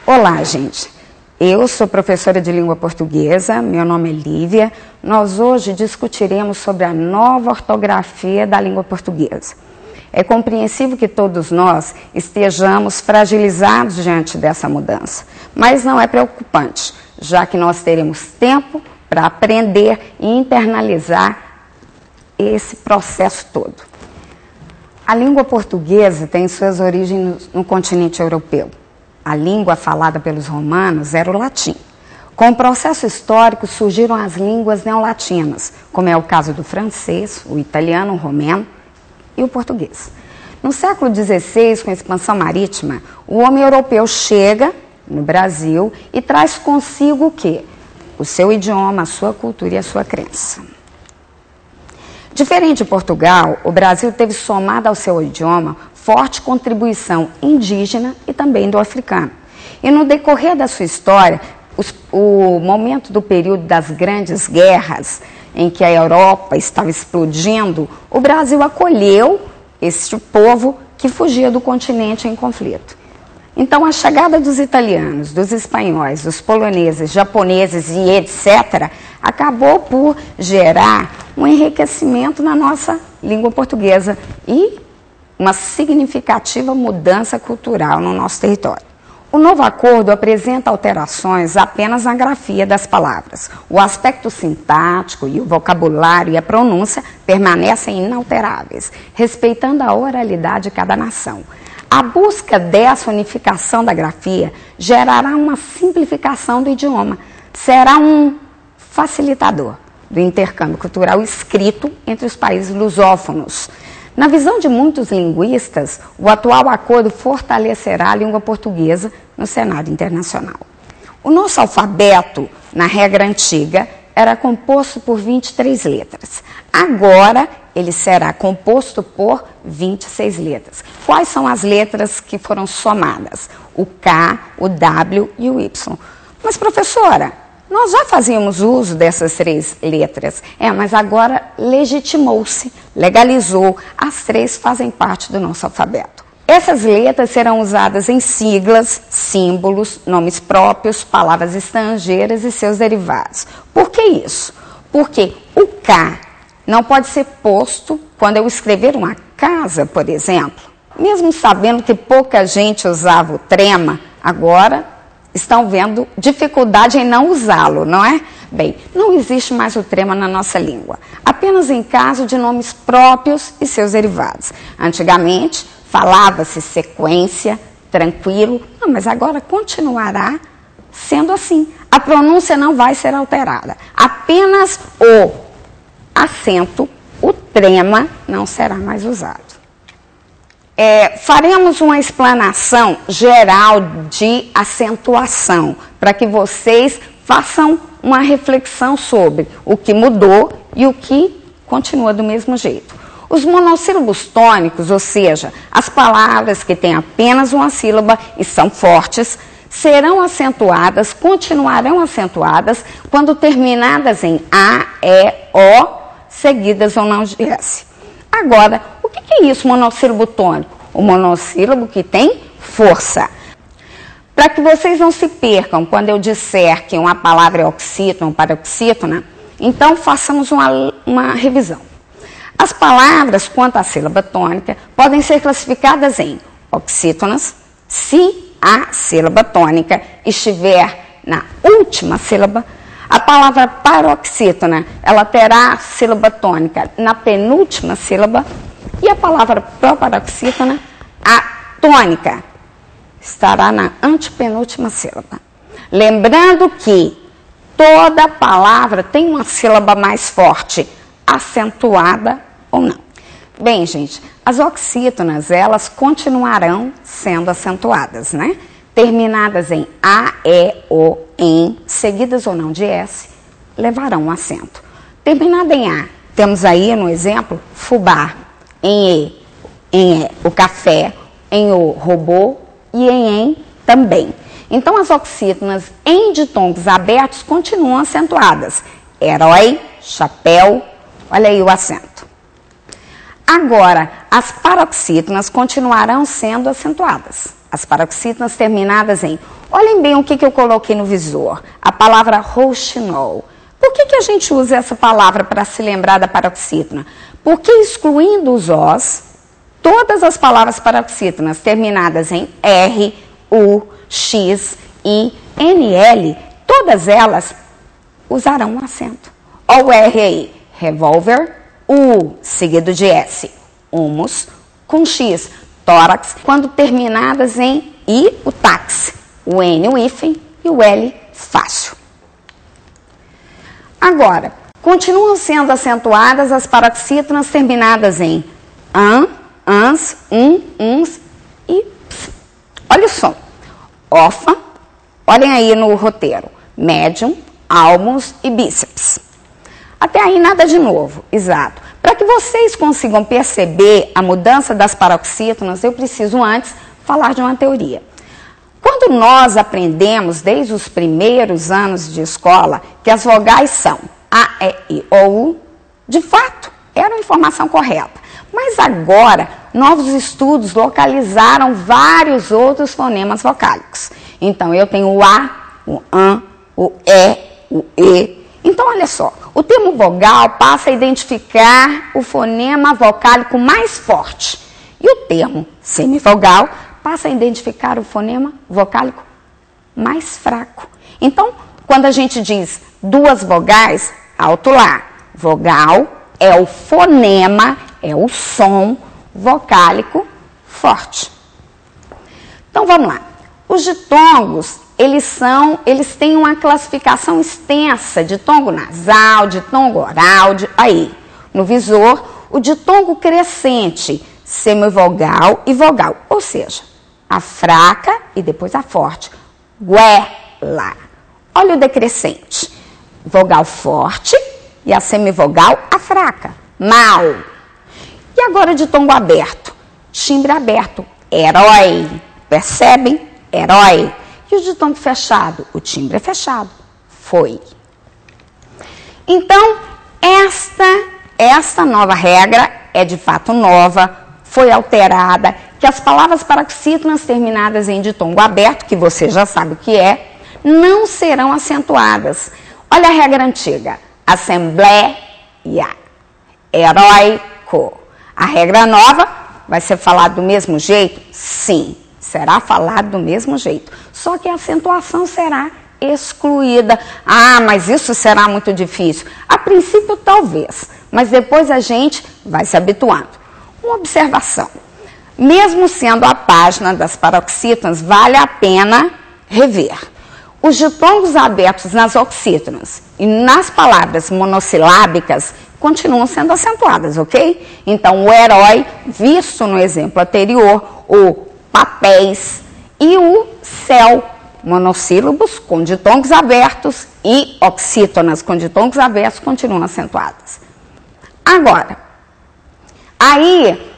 Olá, gente. Eu sou professora de língua portuguesa, meu nome é Lívia. Nós hoje discutiremos sobre a nova ortografia da língua portuguesa. É compreensível que todos nós estejamos fragilizados diante dessa mudança, mas não é preocupante, já que nós teremos tempo para aprender e internalizar esse processo todo. A língua portuguesa tem suas origens no continente europeu. A língua falada pelos romanos era o latim. Com o processo histórico surgiram as línguas neolatinas, como é o caso do francês, o italiano, o romeno e o português. No século XVI, com a expansão marítima, o homem europeu chega no Brasil e traz consigo o quê? O seu idioma, a sua cultura e a sua crença. Diferente de Portugal, o Brasil teve somado ao seu idioma forte contribuição indígena e também do africano. E no decorrer da sua história, o momento do período das grandes guerras, em que a Europa estava explodindo, o Brasil acolheu este povo que fugia do continente em conflito. Então, a chegada dos italianos, dos espanhóis, dos poloneses, japoneses e etc., acabou por gerar um enriquecimento na nossa língua portuguesa e uma significativa mudança cultural no nosso território. O novo acordo apresenta alterações apenas na grafia das palavras. O aspecto sintático e o vocabulário e a pronúncia permanecem inalteráveis, respeitando a oralidade de cada nação. A busca dessa unificação da grafia gerará uma simplificação do idioma, será um facilitador do intercâmbio cultural escrito entre os países lusófonos. Na visão de muitos linguistas, o atual acordo fortalecerá a língua portuguesa no cenário internacional. O nosso alfabeto, na regra antiga, era composto por 23 letras. Agora, ele será composto por 26 letras. Quais são as letras que foram somadas? O K, o W e o Y. Mas, professora, nós já fazíamos uso dessas 3 letras, mas agora legitimou-se, legalizou, as 3 fazem parte do nosso alfabeto. Essas letras serão usadas em siglas, símbolos, nomes próprios, palavras estrangeiras e seus derivados. Por que isso? Porque o K não pode ser posto quando eu escrever uma casa, por exemplo. Mesmo sabendo que pouca gente usava o trema, agora estão vendo dificuldade em não usá-lo, não é? Bem, não existe mais o trema na nossa língua, apenas em caso de nomes próprios e seus derivados. Antigamente, falava-se sequência, tranquilo, mas agora continuará sendo assim. A pronúncia não vai ser alterada, apenas o acento, o trema, não será mais usado. Faremos uma explanação geral de acentuação, para que vocês façam uma reflexão sobre o que mudou e o que continua do mesmo jeito. Os monossílabos tônicos, ou seja, as palavras que têm apenas uma sílaba e são fortes, serão acentuadas, continuarão acentuadas, quando terminadas em A, E, O, seguidas ou não de S. Agora, o que é isso, monossílabo tônico? O monossílabo que tem força. Para que vocês não se percam quando eu disser que uma palavra é oxítona ou paroxítona, então façamos uma revisão. As palavras quanto à sílaba tônica podem ser classificadas em oxítonas, se a sílaba tônica estiver na última sílaba. A palavra paroxítona, ela terá a sílaba tônica na penúltima sílaba. E a palavra proparoxítona, a tônica, estará na antepenúltima sílaba. Lembrando que toda palavra tem uma sílaba mais forte, acentuada ou não. Bem, gente, as oxítonas, elas continuarão sendo acentuadas, né? Terminadas em A, E, O, em, seguidas ou não de S, levarão um acento. Terminada em A, temos aí no exemplo, fubá. Em E, o café, em O, robô e em também. Então, as oxítonas em ditongos abertos continuam acentuadas. Herói, chapéu, olha aí o acento. Agora, as paroxítonas continuarão sendo acentuadas. as paroxítonas terminadas em... Olhem bem o que eu coloquei no visor. A palavra roxinol. Por que a gente usa essa palavra para se lembrar da paroxítona? Porque excluindo os Os, todas as palavras paroxítonas terminadas em R, U, X e NL, todas elas usarão um acento. Olha o R aí, revólver, U seguido de S, humus, com X, tórax, quando terminadas em I, o táxi, o N, o hífen e o L, fácil. Agora, continuam sendo acentuadas as paroxítonas terminadas em an, ans, uns e ps. Olha o som. Ofa, olhem aí no roteiro, médium, almus e bíceps. Até aí nada de novo, exato. Para que vocês consigam perceber a mudança das paroxítonas, eu preciso antes falar de uma teoria. Quando nós aprendemos, desde os primeiros anos de escola, que as vogais são A, E, I, O, U, de fato, era a informação correta. Mas agora, novos estudos localizaram vários outros fonemas vocálicos. Então, eu tenho o A, o AN, o E, o E. Então, olha só, o termo vogal passa a identificar o fonema vocálico mais forte. E o termo semivogal passa a identificar o fonema vocálico mais fraco. Então, quando a gente diz duas vogais, alto lá. Vogal é o fonema, é o som vocálico forte. Então, vamos lá. Os ditongos, eles têm uma classificação extensa de tongo nasal, de tongo oral, aí, no visor, o ditongo crescente, semivogal e vogal, ou seja, a fraca e depois a forte. Guela. Olha o decrescente. Vogal forte e a semivogal, a fraca. Mal. E agora o ditongo aberto. Timbre aberto. Herói. Percebem? Herói. E o ditongo fechado? O timbre é fechado. Foi. Então, esta nova regra é de fato nova, foi alterada, que as palavras paroxítonas terminadas em ditongo aberto, que você já sabe o que é, não serão acentuadas. Olha a regra antiga. Assembleia. Heróico. A regra nova vai ser falado do mesmo jeito? Sim, será falado do mesmo jeito. Só que a acentuação será excluída. Ah, mas isso será muito difícil. A princípio, talvez, mas depois a gente vai se habituando. Uma observação. Mesmo sendo a página das paroxítonas, vale a pena rever. Os ditongos abertos nas oxítonas e nas palavras monossilábicas continuam sendo acentuadas, ok? Então, o herói, visto no exemplo anterior, o papéis e o céu, monossílabos com ditongos abertos e oxítonas com ditongos abertos continuam acentuadas. Agora, aí,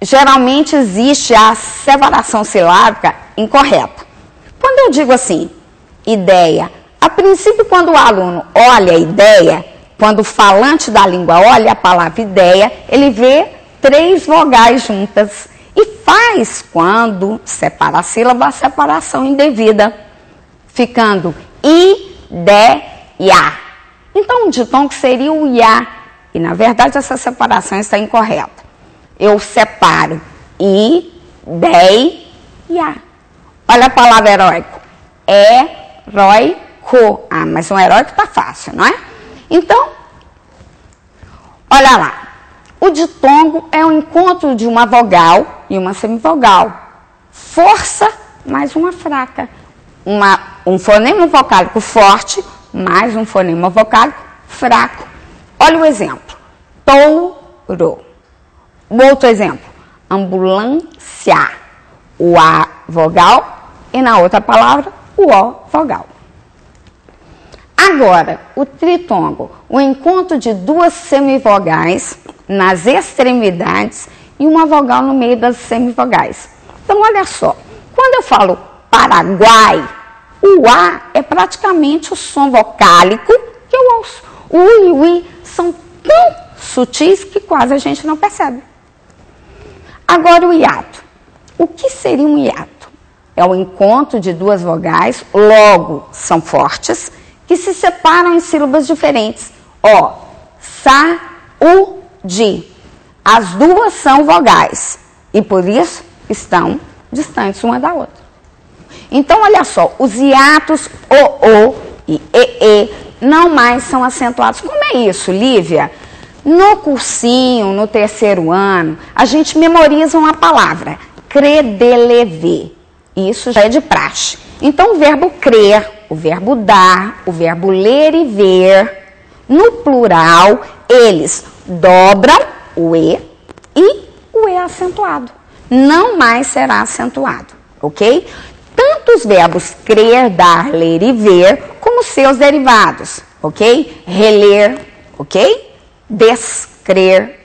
geralmente existe a separação silábica incorreta. Quando eu digo assim, ideia, a princípio quando o aluno olha a ideia, quando o falante da língua olha a palavra ideia, ele vê 3 vogais juntas e faz, quando separa a sílaba, a separação indevida, ficando ideia. Então, o ditongo seria o ia, e na verdade essa separação está incorreta. Eu separo ideia. Olha a palavra heróico. Heróico. Ah, mas um heróico está fácil, não é? Então, olha lá. O ditongo é o encontro de uma vogal e uma semivogal. Força mais uma fraca. Um fonema vocálico forte mais um fonema vocálico fraco. Olha o exemplo. Touro. O outro exemplo. Ambulância. O A vogal e na outra palavra o O vogal. Agora, o tritongo, o encontro de 2 semivogais nas extremidades e uma vogal no meio das semivogais. Então, olha só, quando eu falo Paraguai, o A é praticamente o som vocálico que eu ouço. O U e o I são tão sutis que quase a gente não percebe. Agora, o hiato. O que seria um hiato? é o encontro de duas vogais, logo são fortes, que se separam em sílabas diferentes. Ó, saúde. As duas são vogais e por isso estão distantes uma da outra. Então, olha só, os hiatos o e e não mais são acentuados. Como é isso, Lívia? No cursinho, no terceiro ano, a gente memoriza uma palavra, credelever. Isso já é de praxe. Então, o verbo crer, o verbo dar, o verbo ler e ver, no plural, eles dobram o e o e acentuado. Não mais será acentuado, ok? Tanto os verbos crer, dar, ler e ver, como seus derivados, ok? Reler, ok? Descrer,